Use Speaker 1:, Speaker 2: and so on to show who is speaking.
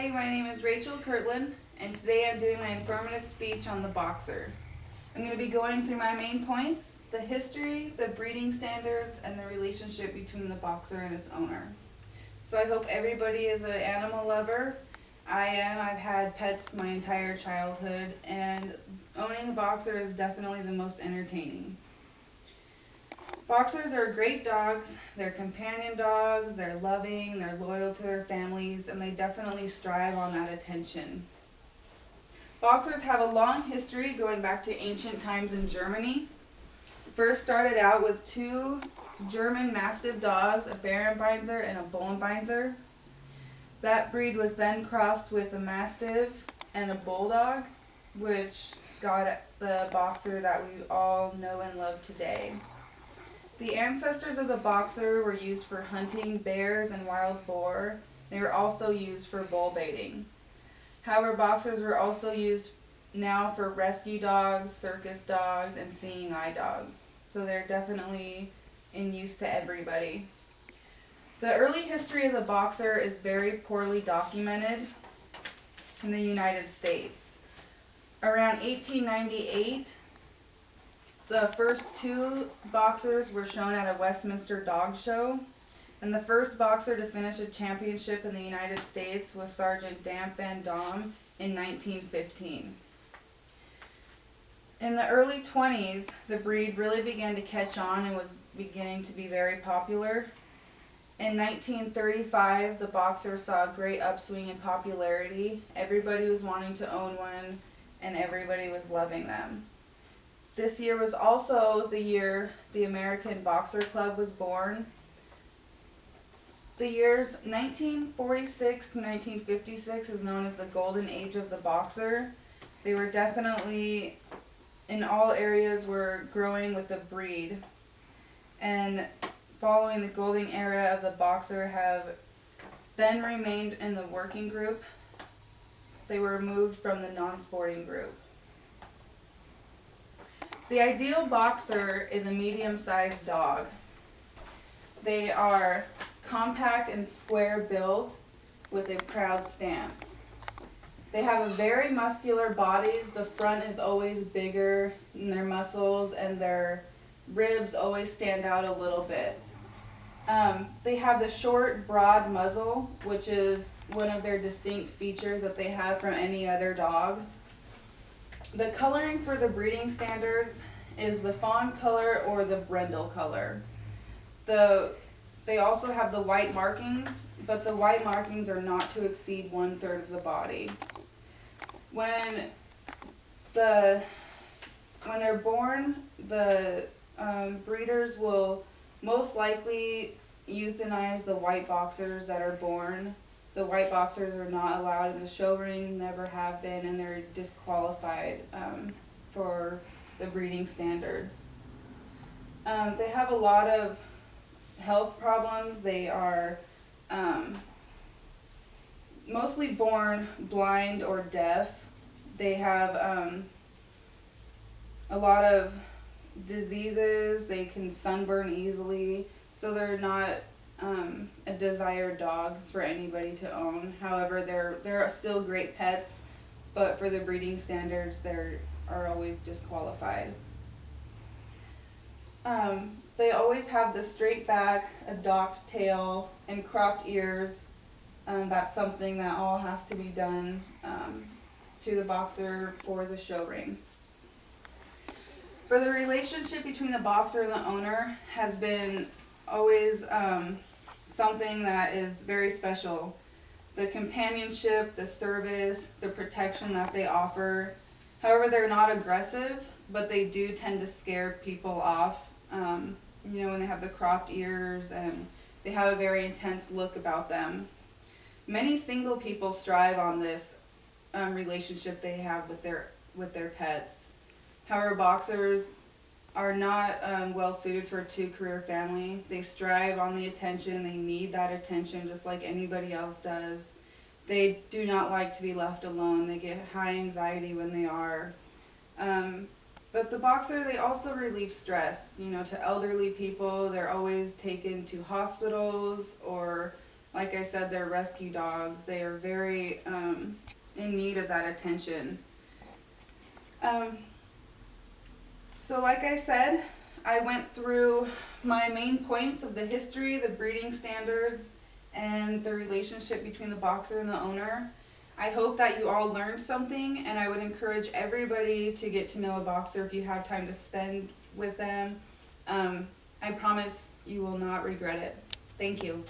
Speaker 1: Hi, my name is Rachel Kirtland, and today I'm doing my informative speech on the boxer. I'm going to be going through my main points, the history, the breeding standards, and the relationship between the boxer and its owner. So I hope everybody is an animal lover. I am. I've had pets my entire childhood, and owning a boxer is definitely the most entertaining. Boxers are great dogs. They're companion dogs, they're loving, they're loyal to their families, and they definitely strive on that attention. Boxers have a long history going back to ancient times in Germany. First started out with two German Mastiff dogs, a Behrenbeinzer and a Bullenbeinzer. That breed was then crossed with a Mastiff and a Bulldog, which got the boxer that we all know and love today. The ancestors of the boxer were used for hunting bears and wild boar. They were also used for bull baiting. However, boxers were also used now for rescue dogs, circus dogs, and seeing eye dogs. So they're definitely in use to everybody. The early history of the boxer is very poorly documented in the United States. Around 1898, the first two boxers were shown at a Westminster dog show, and the first boxer to finish a championship in the United States was Sergeant Dan Van Dam in 1915. In the early 20s, the breed really began to catch on and was beginning to be very popular. In 1935, the boxer saw a great upswing in popularity. Everybody was wanting to own one, and everybody was loving them. This year was also the year the American Boxer Club was born. The years 1946 to 1956 is known as the golden age of the boxer. They were definitely, in all areas, were growing with the breed. And following the golden era of the boxer have then remained in the working group. They were removed from the non-sporting group. The ideal boxer is a medium-sized dog. They are compact and square build with a proud stance. They have a very muscular bodies. The front is always bigger in their muscles, and their ribs always stand out a little bit. They have the short, broad muzzle, which is one of their distinct features that they have from any other dog. The coloring for the breeding standards is the fawn color or the brindle color. They also have the white markings, but the white markings are not to exceed 1/3 of the body. When they're born, the breeders will most likely euthanize the white boxers that are born. The white boxers are not allowed in the show ring, never have been, and they're disqualified for the breeding standards. They have a lot of health problems. They are mostly born blind or deaf. They have a lot of diseases. They can sunburn easily, so they're not a desired dog for anybody to own. However, they're still great pets, but for the breeding standards, they are always disqualified. They always have the straight back, a docked tail, and cropped ears. That's something that all has to be done to the boxer for the show ring. For the relationship between the boxer and the owner has been always something that is very special. The companionship, the service, the protection that they offer. However, they're not aggressive, but they do tend to scare people off. When they have the cropped ears, and they have a very intense look about them. Many single people strive on this relationship they have with their pets. However, boxers are not well suited for a two-career family. They strive on the attention. They need that attention just like anybody else does. They do not like to be left alone. They get high anxiety when they are. But the boxer, they also relieve stress. To elderly people, they're always taken to hospitals or Like I said, they're rescue dogs. They are very in need of that attention. So like I said, I went through my main points of the history, the breeding standards, and the relationship between the boxer and the owner. I hope that you all learned something, and I would encourage everybody to get to know a boxer if you have time to spend with them. I promise you will not regret it. Thank you.